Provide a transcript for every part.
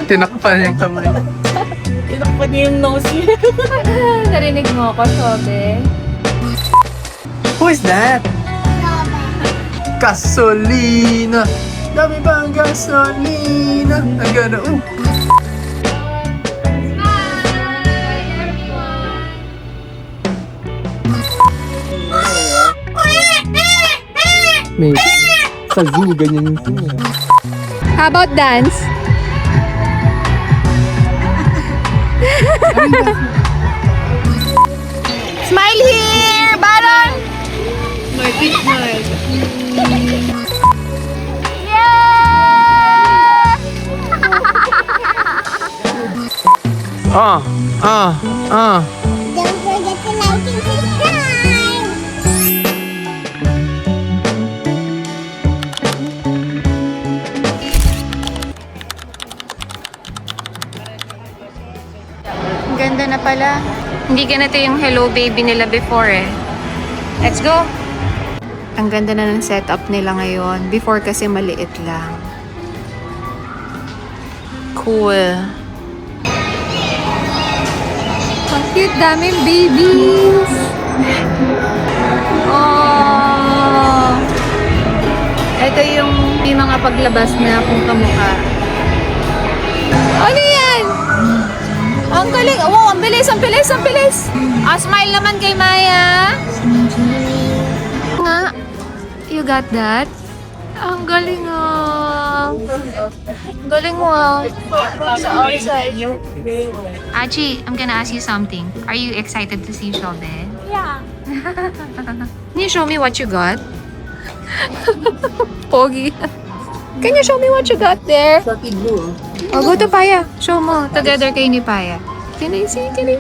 Tinakpan yung kamay. Tinakpan niya yung nose niya. Narinig mo ako, Sobe? Who is that? Gasolina! Dami bang gasolina? Ang gana, May sa zoo, ganyan yung zoo. How about dance? Smile here, Baron! Martin smile. Ah, ah, ah. Don't forget to like and subscribe. Ang ganda na pala. Hindi ganito yung Hello Baby nila before eh. Let's go! Ang ganda na ng setup nila ngayon. Before kasi maliit lang. Cool. Ang cute, daming babies! Oh! Ito yung mga paglabas na kung kamukha. Ano yan? Ang galing! Wow, ang bilis, ang bilis, ang bilis! Smile naman kay Maya! Nga, you got that? Ang galing ah! Ang galing mo ah! Sa outside. Achi, I'm gonna ask you something. Are you excited to see Shobe? Yeah. Can you show me what you got? Pogi. Can you show me what you got there? Oh, go to Paya. Show mo. Together kayo ni Paya. Can I see? Can I?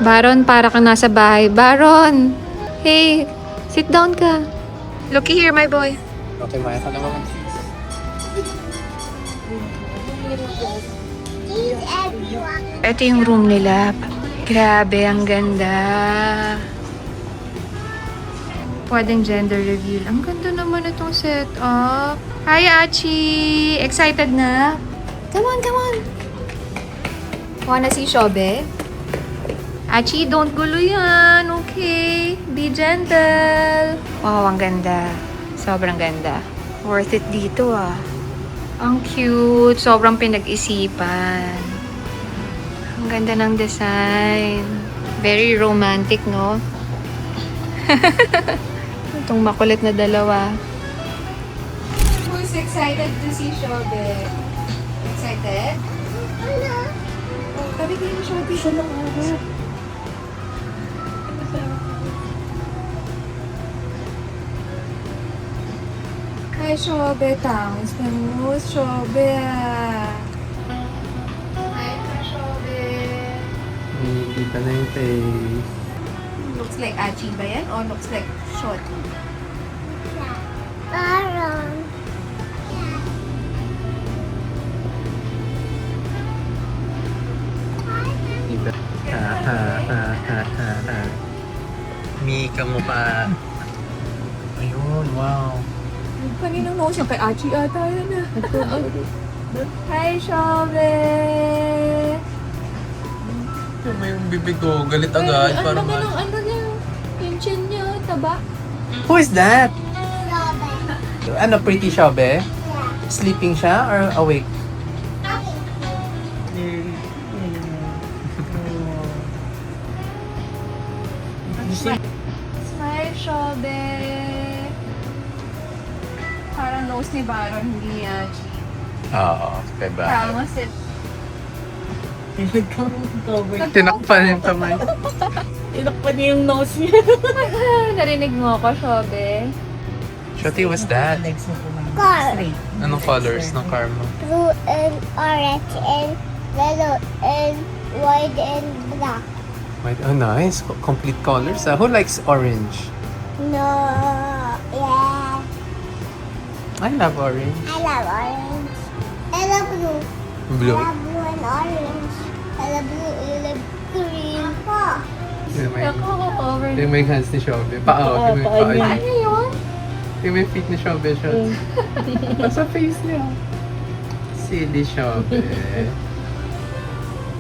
Baron, para kang nasa bahay. Baron! Hey, sit down ka. Looky here, my boy. Okay, Maya, ka naman. Eat everyone. Ito yung room nila. Grabe, ang ganda. Pwedeng gender reveal. Ang ganda naman itong setup. Hi, Achi! Excited na? Come on, come on! Wanna see Shobe? Achi, don't gulo yan. Okay? Be gentle. Wow, ang ganda. Sobrang ganda. Worth it dito ah. Ang cute. Sobrang pinag-isipan. Ang ganda ng design. Very romantic, no? Itong makulit na dalawa. Who's excited to see Shobe? Excited? Oh, tabi kayo ni Shobe. Siya lang agad. Hi, Shobe. Thanks na mo, Shobe. Hi, Shobe. Kita na yung face. Looks like Achi ba yan? Or looks like short? Baron. Diba? Ha, ha, ha, ha, ha, ha. Mika mo pa. Ayun, wow. Kaninang nose yung kay Achi ata yan ah. Hi, Shobe! May bibig ko, galit agad. Parang ano niya? Yung chin niya, taba. Who is that? Strawberry. Ano, pretty siya, be? Yeah. Sleeping siya or awake? Smile, Shobe! Parang nose ni Baron, hindi ni Achi. Oo, diba? Promise it. Tinakpan yung kamay. Tinakpan niya yung nose niya. Narinig mo ako, Shobe? Shoti, what's that? Car. Anong colors ng car mo? Blue and orange and yellow and white and black. Wait, oh, nice. Complete colors. Who likes orange? No. Yeah. I love orange. I love orange. I love blue. Blue. I love blue and orange. I love blue. I love green. Yung may, Ako, cover. yung may hands ni Shobe. Paa, yung may Paa paa. niya. Ano yun? Yung may feet ni Shobe siya. Sa face niya. Silly Shobe.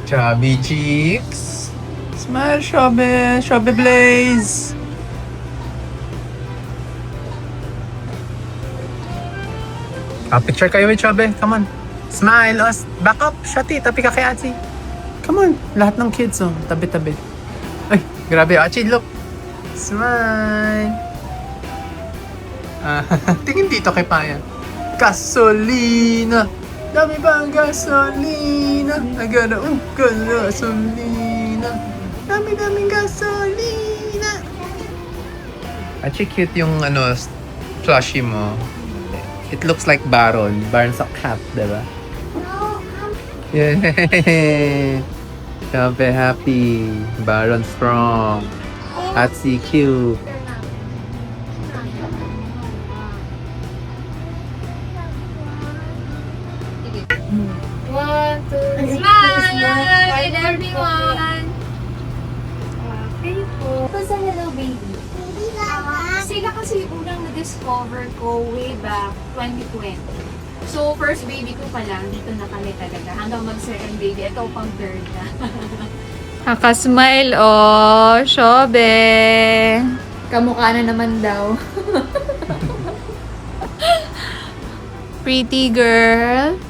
Chubby cheeks. Smile, Shobe. Shobe Blaze. Picture kayo with Shobe. Come on. Smile. Back up. Shati, tabi ka kay Achi. Come on. Lahat ng kids, oh. Tabi-tabi. Ay, grabe. Achi, look. Smile. Tingin dito kay Paya. Gasolina. Dami ba ang gasolina? Agana, gasolina. Dami-daming gasolina. Actually, cute yung plushie mo. It looks like Baron. Baron sa cat, diba? Yeah. Sabi happy. Baron strong. Atsi cute. One, two, smile! Everyone! Okay po. Basta hello, baby. Sila kasi yung unang na-discover ko way back 2020. So, first baby ko pa lang, dito na kami talaga. Hanggang mag-second baby, ito pang third na. Nakasmile, oh, Shobe. Kamukha na naman daw. Pretty girl.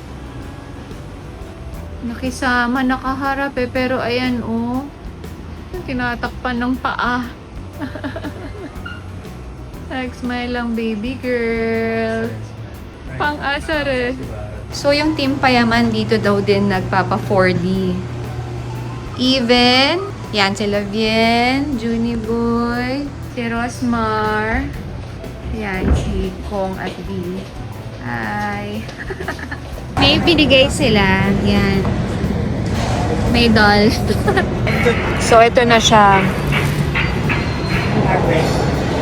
Nakisama, nakaharap pero ayan, oh. Tinatakpan ng paa. Nag-smile lang, baby girl. Pang-asar eh. So, yung Team Payaman dito daw din nagpapa 4D. Even, yan si Lavien, Junie Boy, si Rosmar, yan si Kong at V. Hi. May binigay sila. Yan. May doll. So, ito na siya.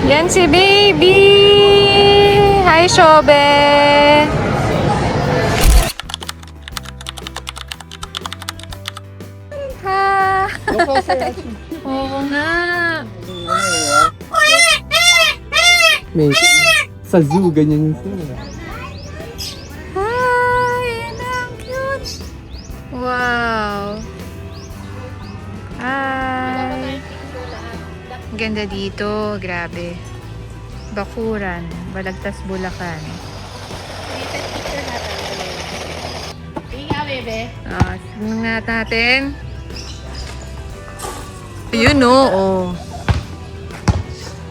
Yan si baby! Hi, Shobe! Ha! Oo nga. May, sa zoo, ganyan yung zoo. Hi! Ang cute! Wow! Hi! Ganda dito. Grabe. Bakuran. Balagtas, Bulacan. Hinga, bebe. Tignan nga natin. Yun, oh.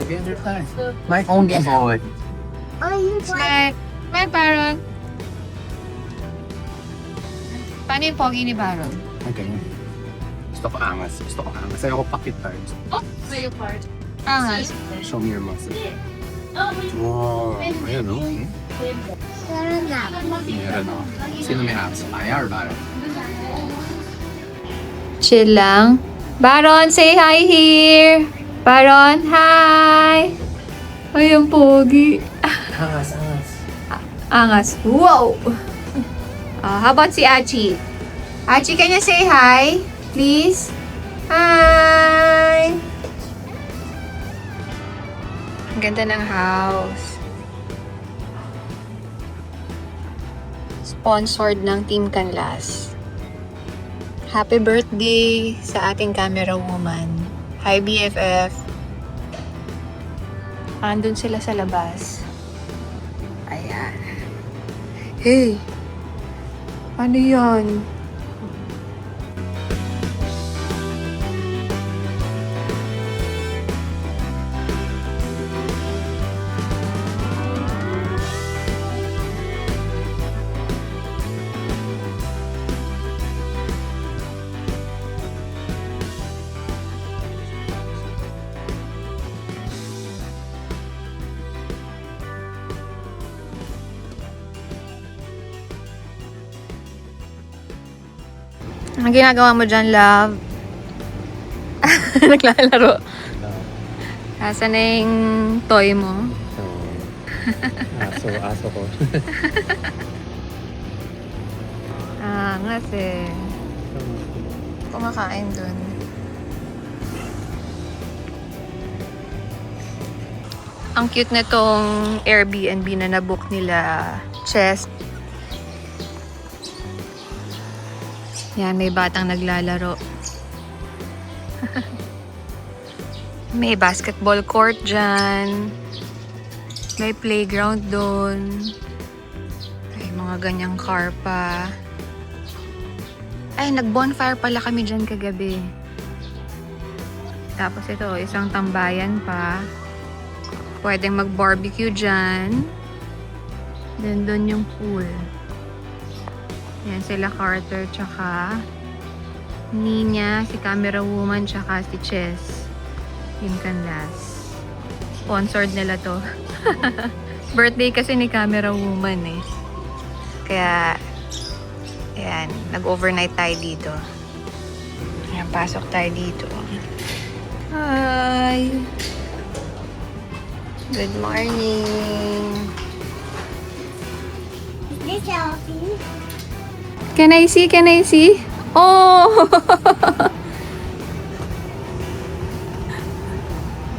Together tayo. My own boy. Smile. Smile, Baron. Paano yung pogi ni Baron? Okay. Gusto ko angas. Ayaw ko pakit tayo. Sa'yo part. Angas. Show me your muscle. Wow. Ayan, no? Meron na. Meron, no? Sino may abs? Maya or Baron? Chill lang. Baron, say hi here. Baron, hi. Ay, ang pogi. Angas. Angas. Wow! How about si Achi? Achi, can you say hi? Please? Hi! Ang ganda ng house. Sponsored ng Team Canlas. Happy birthday sa ating camera woman. Hi, BFF. Andun sila sa labas. Ayan. Hey! Ano yan? Ang ginagawa mo dyan, love? Naglalaro. Asan na yung toy mo? Aso ko. Angas eh. Kumakain dun. Ang cute na tong Airbnb na nabook nila, Chess. Yan, may batang naglalaro. May basketball court dyan. May playground doon. Ay, mga ganyang car pa. Ay, nag-bonfire pala kami dyan kagabi. Tapos ito, isang tambayan pa. Pwedeng mag-barbecue dyan. Then, doon yung pool. Yan, sila Carter, tsaka Nina, si camera woman, tsaka si Chess. Yung kanlas. Sponsored nila to. Birthday kasi ni camera woman eh. Kaya, ayan, nag-overnight tayo dito. Ayan, pasok tayo dito. Hi! Good morning! Is this healthy? Can I see? Can I see? Oh!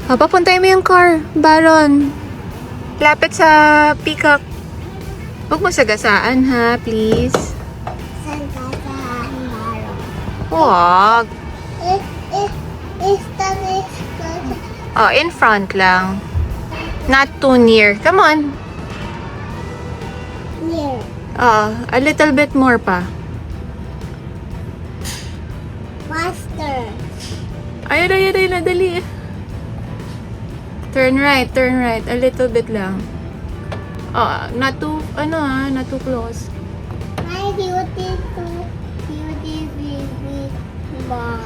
Papuntayin mo yung car, Baron. Lapit sa Peacock. Huwag mo sagasaan ha, please. Saan ka sa Himaro? Huwag. Is the next Oh, in front lang. Not too near. Come on. near? A little bit more pa. Faster. Ayun, dali. Turn right. A little bit lang. Oh, not too close. My beautiful ball.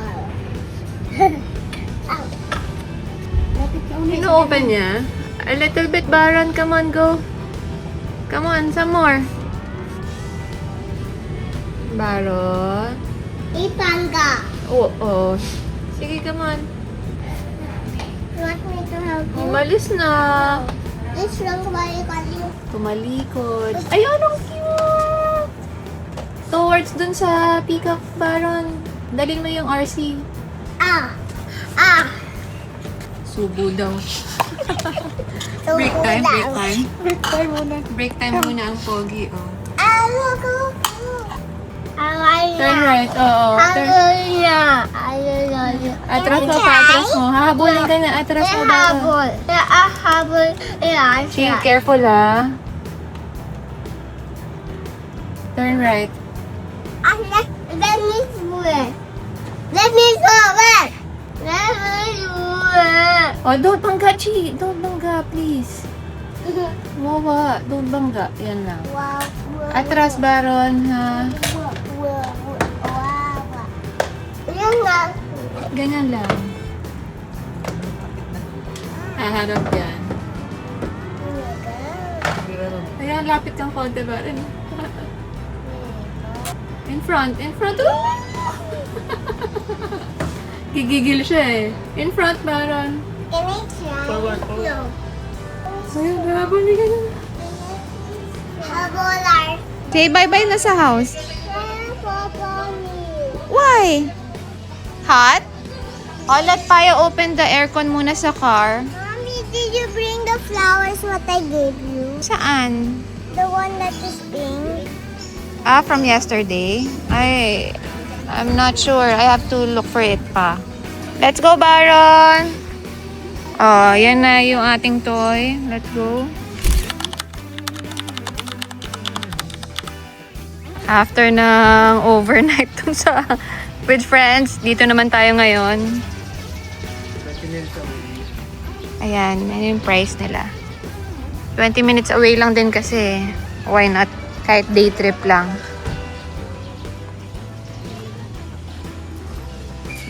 Ino-open niya. A little bit, Baron. Come on, go. Come on, some more. Baron. Ipanga. Oo. Sige, come on. You want me to help you? Umalis na. It's wrong by you. Tumalikod. Ayun, ang cute! Towards dun sa Peacock, Baron. Dalhin mo yung RC. Ah. Subo daw. So Break time. Break Break time muna ang pogi, oh. Look. Turn right, oo. Atras mo. Hahabulin ka na. Atras mo, Baron. Habol. Chill, careful, ha. Turn right. Let me do it. Oh, don't bangga, Chi. Don't bangga, please. Wawa. Don't bangga. Yan lang. Wow. Atras, Baron, ha. Yan nga. Ganyan lang. Harap yan. Ayan, lapit kang konti, Baron. In front. Oh! Gigigil siya eh. In front, Baron. Can I try? No. Ayun, habulin ka na. Habolar. Say bye-bye na sa house. Why? Hot? Oh, let Paya open the aircon muna sa car. Mommy, did you bring the flowers what I gave you? Saan? The one that is pink? Ah, from yesterday? I'm not sure. I have to look for it pa. Let's go, Baron! Oh, yan na yung ating toy. Let's go. After ng overnight dun sa with friends, dito naman tayo ngayon. Ayan, yan yung price nila. 20 minutes away lang din kasi. Why not? Kahit day trip lang.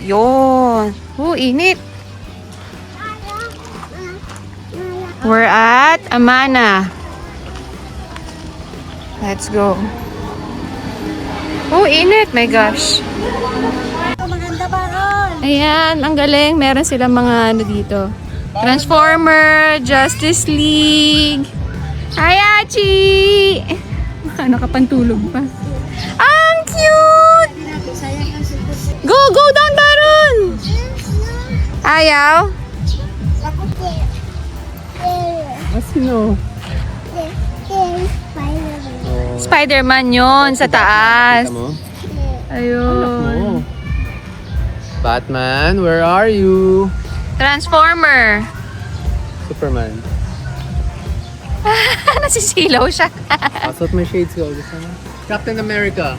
Yun. Init. We're at Amana. Let's go. Init. My gosh. Maganda ba ron? Ayan, ang galing. Meron silang mga ano dito. Transformer, Justice League. Hi, Achi! Nakapantulog pa. Ang cute! Go down, Baron! Ayaw? Ako Sino? Spider-Man. Spider-Man yun, sa taas. Kita mo? Ayun. Batman, where are you? Transformer. Superman. Nasisilaw siya. Pasot mo yung shades ko. Gusto mo? Captain America.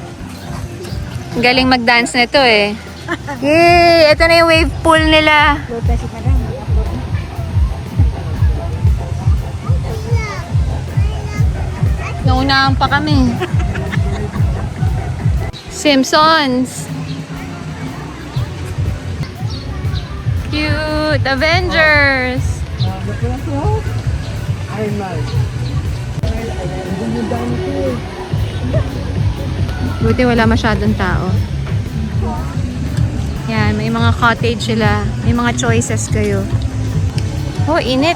Ang galing mag-dance nito eh. Yay! Ito na yung wave pool nila. Naunahan pa kami. Simpsons. Cute! Avengers! Iron Man. Buti wala masyadong tao. Yan, may mga cottage sila. May mga choices kayo. Oh, init.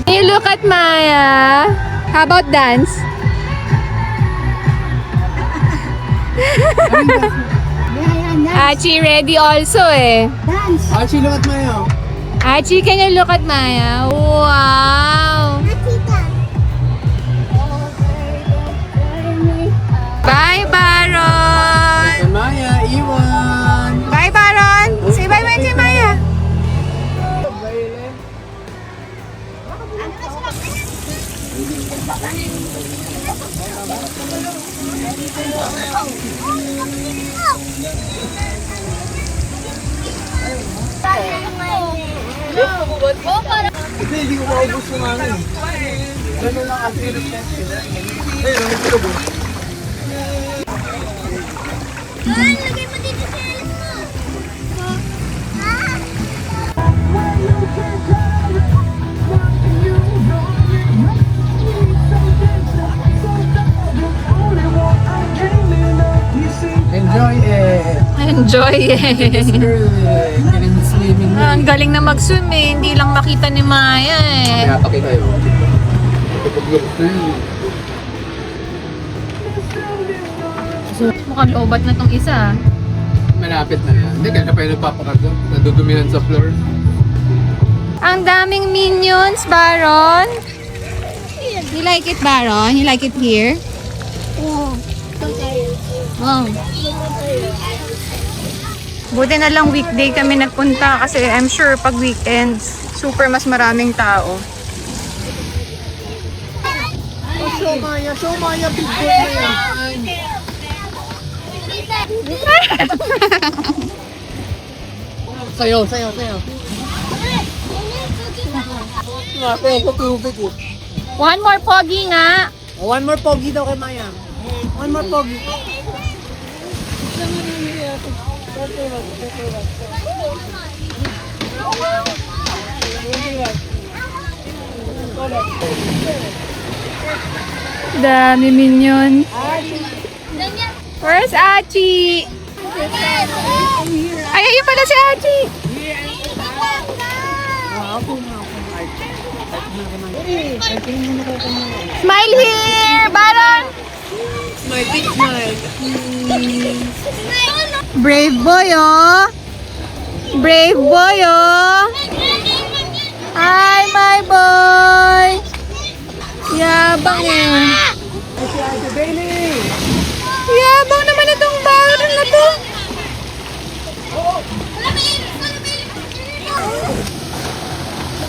Can you look at Maya? How about dance? Achi ready also eh. Archie, look at Mayo. Achi, can you look at Maya? Wow! Bye, Baron! Maya, Iwan. Bye, Baron! Say bye, bye, say Maya! Hindi ko maubos yung ano. Ganun lang kasi yung sila. Ayun, ang tulog. Lagay mo dito sa alis mo. Enjoy it. Enjoy This eh. girl, getting swimming. Ang galing na mag-swim eh. Hindi lang makita ni Maya eh. Kaya pakita yun. Mukhang lobat na tong isa. Malapit na yan. Hindi, kaya pa yung nagpapakarga. Nandudumihan sa floor. Ang daming minions, Baron. You like it, Baron? You like it here? Oh. Buti na lang weekday kami nagpunta kasi I'm sure pag weekends, super mas maraming tao. Show Maya, big boy na yan. Sayo. One more pogi nga. One more pogi daw kay Maya. One more pogi. Dami minion. Where's Achi? Ay, ayun pala si Achi. Smile here, Baron. Smile, big smile. Brave boy, oh. Brave boy, oh. Hi, my boy. Yabang eh. Yabang naman itong Baron na to.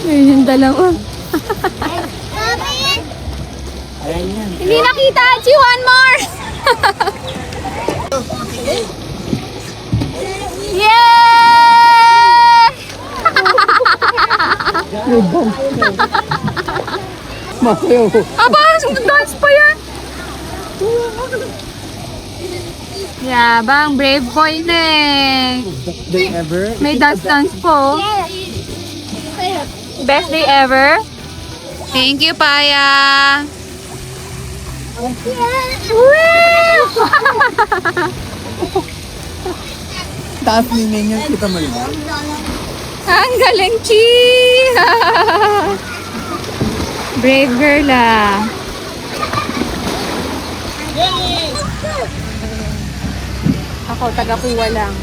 Ayun yung dalawa. Hindi nakita, Achi. One more. Yay! Masayo. Aba, dance pa yan. Yabang, brave boy na eh. They ever? May dance po. Best day ever. Thank you, Paya. Taas ni Minion, kita mo yun. Ang galing, Chi! Brave girl ah. Ako, taga-kuwa lang.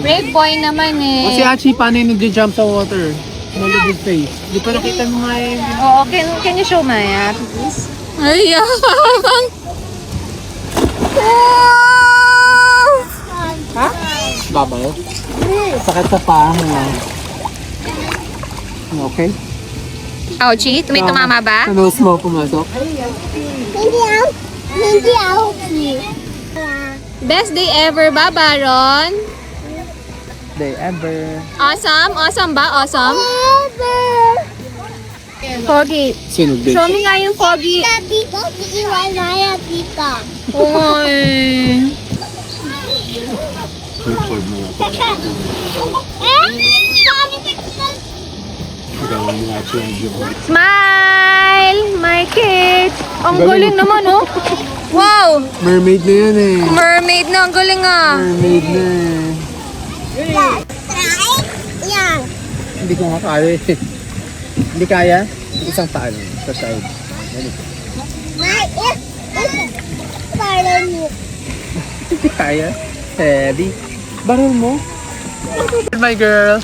Brave boy naman eh. O si Achi, paano yung nag-jump sa water? Molly his face. Di pa nakita mo nga eh. Oo, can you show Maya, please? Ay, yakang! Ha? Babaw? Sakit sa paa mo. Okay? Ouchie, may tumama ba? Ano mo pumasok? Hindi ako. Best day ever ba, Baron? Day ever. Awesome? Awesome ba? Awesome? Foggy. Sino day? Show me nga yung Foggy. Iwan Maya Pika. Uy. Record mo. Gawin mo Achi ang joke. Smile! My kids! Ang galing naman, oh. Wow! Mermaid na yan eh. Mermaid na. Ang galing, ah. Mermaid na eh. Yan. Hindi ko nga kaya eh. Hindi kaya? Isang paa lang. Sa side. Dali. Parang mo. Hindi kaya? Heavy. Baril mo? My girl.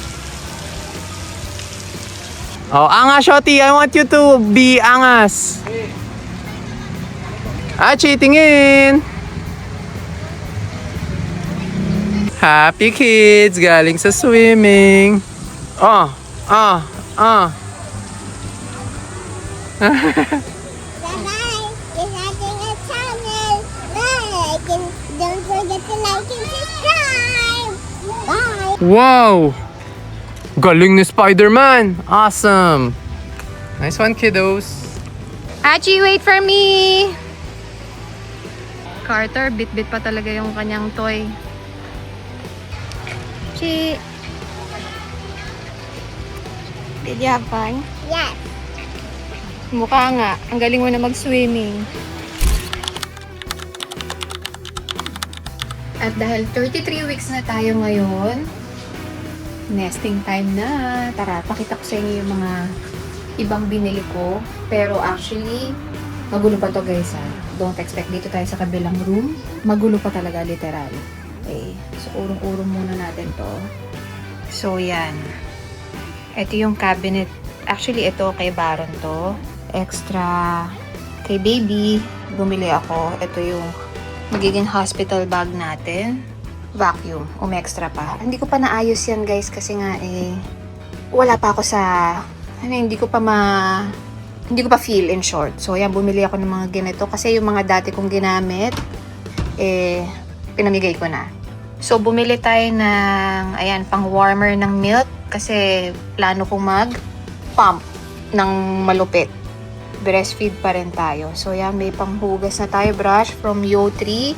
Oh, angas, Shotty. I want you to be angas. Achi, tingin. Happy kids. Galing sa swimming. Oh, oh, oh. Bye-bye. It's ating a channel. Like and don't forget to like and subscribe. Bye. Wow! Galing ni Spider-Man! Awesome! Nice one, kiddos! Achi, wait for me! Carter, bit-bit pa talaga yung kanyang toy. Chi! Did you have fun? Yes. Mukha nga. Ang galing mo na mag-swimming. At dahil 33 weeks na tayo ngayon, nesting time na. Tara, pakita ko sa inyo yung mga ibang binili ko. Pero actually, magulo pa to guys ha. Don't expect, dito tayo sa kabilang room. Magulo pa talaga, literal. Okay, so urong-urong muna natin to. So yan. Ito yung cabinet. Actually, ito kay Baron to. Extra kay baby. Bumili ako. Ito yung magiging hospital bag natin. Vacuum. Umextra pa. Hindi ko pa naayos yan guys kasi nga wala pa ako sa hindi ko pa feel in short. So yan, bumili ako ng mga ganito kasi yung mga dati kong ginamit pinamigay ko na. So bumili tayo ng ayan, pang warmer ng milk kasi plano kong mag-pump ng malupit. Breastfeed pa rin tayo. So yan, may panghugas na tayo, brush from Yo3.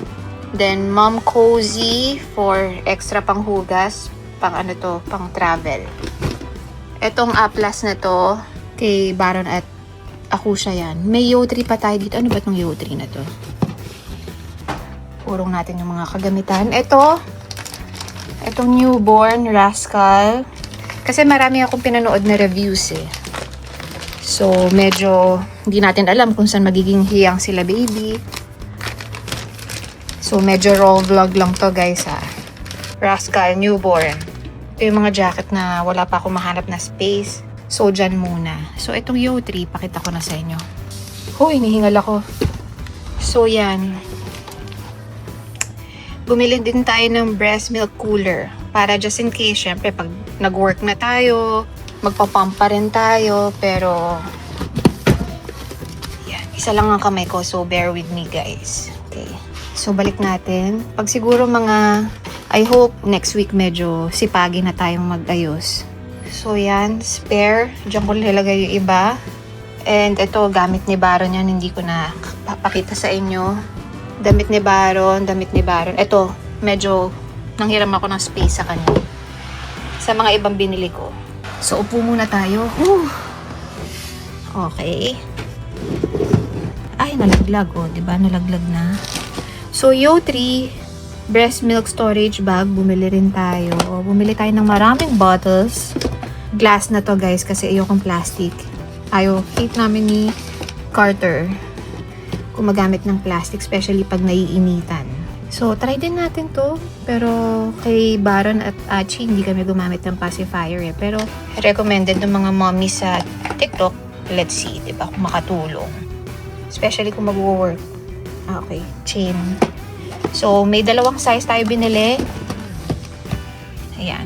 Then Mom Cozy for extra panghugas, pang ano to, pang travel. Etong Aplas na to kay Baron at Akusha yan. May Yo3 pa tayo dito. Ano ba tong Yo3 na to? Urong natin yung mga kagamitan. Etong newborn Rascal. Kasi marami akong pinanood na reviews eh. So, medyo hindi natin alam kung saan magiging hiyang sila baby. So, medyo raw vlog lang to guys ha. Rascal, newborn. Ito yung mga jacket na wala pa akong mahanap na space. So, dyan muna. So, itong Yo3, pakita ko na sa inyo. Hoy, hinihingal ako. So, yan. Bumili din tayo ng breast milk cooler. Para just in case, syempre, pag nag-work na tayo, magpapump pa rin tayo, pero yan, isa lang ang kamay ko, so bear with me guys. Okay, so balik natin. Pag siguro mga, I hope next week medyo sipagi na tayong mag-ayos. So yan, spare, diyan ko nilagay yung iba. And ito, gamit ni Baron yan, hindi ko na papakita sa inyo. Damit ni Baron. Ito, medyo nanghiram ako ng space sa kanya. Sa mga ibang binili ko. So, upo muna tayo. Okay. Ay, nalaglag. O, diba? Nalaglag na. So, Yo3 breast milk storage bag. Bumili rin tayo. Bumili tayo ng maraming bottles. Glass na to, guys, kasi ayokong plastic. Hate namin ni Carter kung magamit ng plastic, especially pag naiinitan. So, try din natin to. Pero kay Baron at Achi, hindi kami gumamit ng pacifier eh. Pero recommended ng mga mommy sa TikTok. Let's see, diba? Kung makatulong. Especially kung mag-work. Okay, chain. So, may dalawang size tayo binili. Ayan.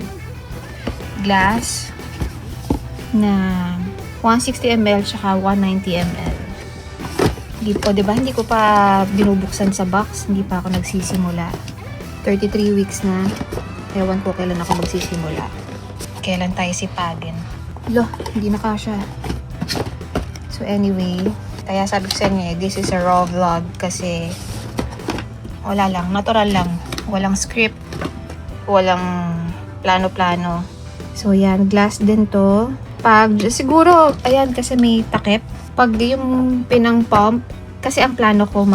Glass na 160 ml tsaka 190 ml. Diba? Hindi ko pa binubuksan sa box. Hindi pa ako nagsisimula. 33 weeks na. Ewan ko kailan ako magsisimula. Kailan tayo sipagin. Lo, hindi na kasha. So anyway, kaya sabi ko sa inyo, this is a raw vlog kasi wala lang, natural lang. Walang script. Walang plano-plano. So yan, glass din to. Pag, siguro, ayan kasi may takip. Pag yung pinang pump, kasi ang plano ko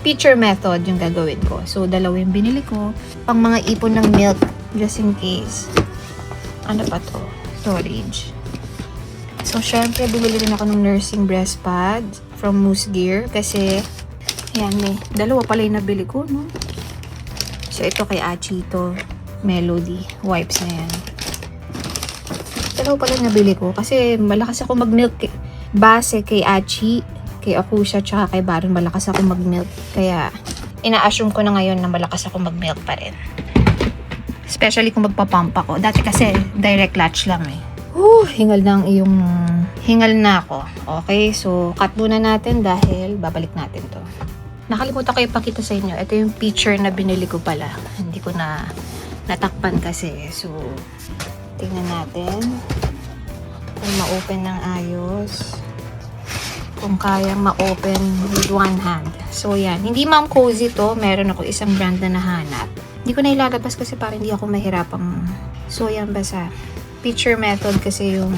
pitcher method yung gagawin ko. So, dalawa yung binili ko. Pang mga ipon ng milk, just in case. Ano pa to? Storage. So, syempre, bumili rin ako ng nursing breast pad from Moose Gear. Kasi, yan, may dalawa pala yung nabili ko, no? So, ito kay Achi to. Melody. Wipes na yan. Dalawa pala nabili ko kasi malakas ako mag-milk base kay Achi, kay Akusha, tsaka kay Baron malakas ako mag-milk. Kaya ina-assume ko na ngayon na malakas ako mag-milk pa rin. Especially kung magpapump ako. Dati kasi direct latch lang eh. Hingal na ako. Okay, so cut muna natin dahil babalik natin to. Nakalimutan ko ipakita sa inyo. Ito yung pitcher na binili ko pala. Hindi ko na natakpan kasi. So, tingnan natin kung ma-open ng ayos, kung kayang ma-open with one hand. So yan, hindi Mom Cozy to, meron ako isang brand na nahanap. Hindi ko na ilalabas kasi para hindi ako mahirapang. So yan, basta pitcher method kasi yung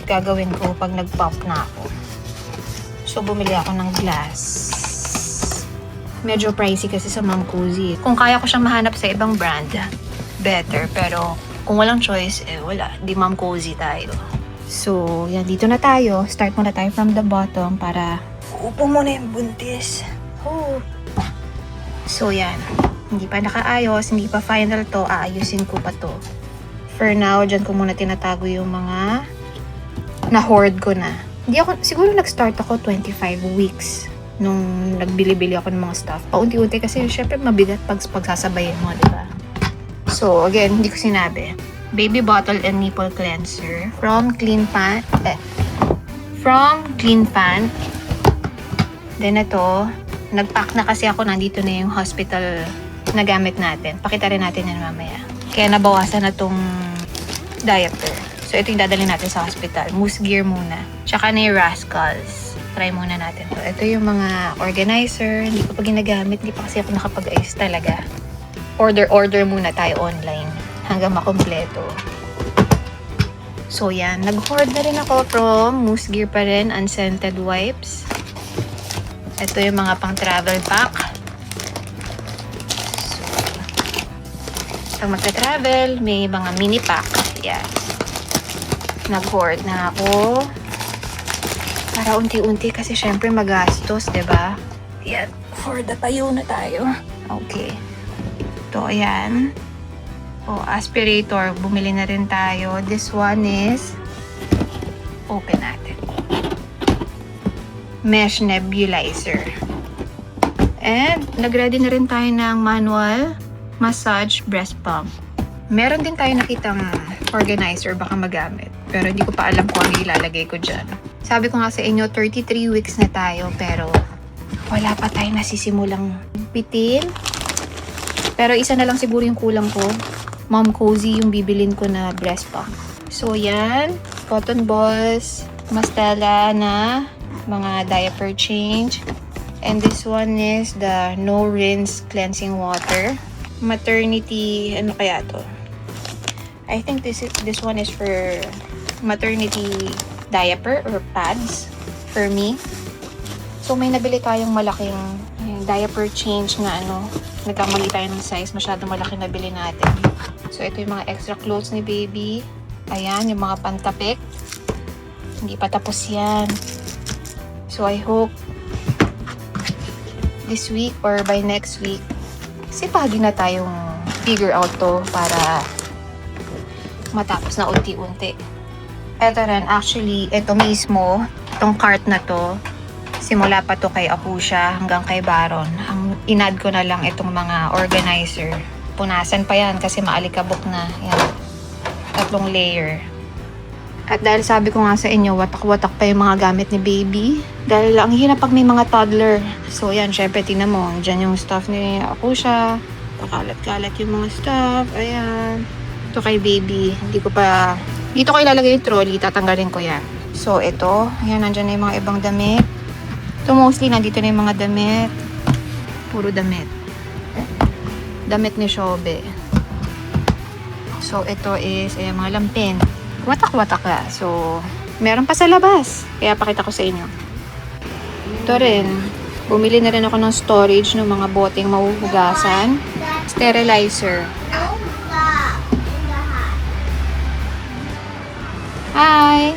gagawin ko pag nag-pump na ako. So bumili ako ng glass. Medyo pricey kasi sa Mom Cozy. Kung kaya ko siyang mahanap sa ibang brand, better, pero kung walang choice, wala. Di Mom Cozy tayo. So, yan. Dito na tayo. Start muna tayo from the bottom para upo muna yung buntis. So, yan. Hindi pa nakaayos. Hindi pa final to. Aayusin ko pa to. For now, dyan ko muna tinatago yung mga na-hoard ko na. Siguro nag-start ako 25 weeks nung nagbili-bili ako ng mga stuff. Paunti-unti kasi syempre mabigat pag pagsasabayin mo, diba? So, again, hindi ko sinabi. Baby bottle and nipple cleanser from Clean Pant. Then ito, nag-pack na kasi ako. Nandito na yung hospital na gamit natin. Pakita rin natin yan mamaya. Kaya nabawasan na tong diaper. So, ito yung dadalhin natin sa hospital. Moose Gear muna. Tsaka na yung Rascals. Try muna natin to. Ito yung mga organizer. Hindi ko pa ginagamit. Hindi pa kasi ako nakapag-ayos talaga. Order muna tayo online hanggang makompleto. So yan, nag-hoard na rin ako from Moose Gear pa rin, unscented wipes. Ito yung mga pang travel pack. So, pag magta-travel, may mga mini pack. Yan. Nag-hoard na ako. Para unti-unti kasi syempre magastos, diba? Yan, for the tayo na tayo. Okay. Ito, ayan. O, aspirator. Bumili na rin tayo. This one is open natin. Mesh nebulizer. And, nag-ready na rin tayo ng manual massage breast pump. Meron din tayo nakitang organizer baka magamit. Pero hindi ko pa alam kung ano ilalagay ko dyan. Sabi ko nga sa inyo, 33 weeks na tayo. Pero, wala pa tayo nasisimulang bitin. Pero isa na lang siguro yung kulang ko. Mom Cozy yung bibilin ko na breast pump. So yan, cotton balls, Mastella na mga diaper change. And this one is the no rinse cleansing water. Maternity, ano kaya to? I think this one is for maternity diaper or pads for me. So may nabili tayong malaking diaper change na nagkamali tayo ng size, masyado malaki na bili natin. So, ito yung mga extra clothes ni baby. Ayan, yung mga pantapik. Hindi pa tapos yan. So, I hope this week or by next week. Kasi pagi na tayong figure out to para matapos na unti-unti. Eto rin, actually, ito mismo, itong cart na to, simula pa to kay Apusha hanggang kay Baron. Ang inad ko na lang itong mga organizer. Punasan pa yan kasi maalikabok na. Yan. 3 layer. At dahil sabi ko nga sa inyo, watak-watak pa yung mga gamit ni baby. Dahil ang hirap pag may mga toddler. So yan, syempre tingnan mo. Diyan yung stuff ni Apusha. Pakalat-kalat yung mga stuff. Ayan. Ito kay baby. Hindi ko pa... Dito ko ilalagay yung trolley. Tatanggalin ko yan. So ito. Ayan, nandyan na yung mga ibang damit. Ito mostly, nandito na yung mga damit. Puro damit. Damit ni Shobe. So ito is, ayan, mga lampin. Watak-watak ka. So, meron pa sa labas. Kaya pakita ko sa inyo. Ito rin. Bumili na rin ako ng storage ng mga boteng mahuhugasan. Sterilizer. Hi!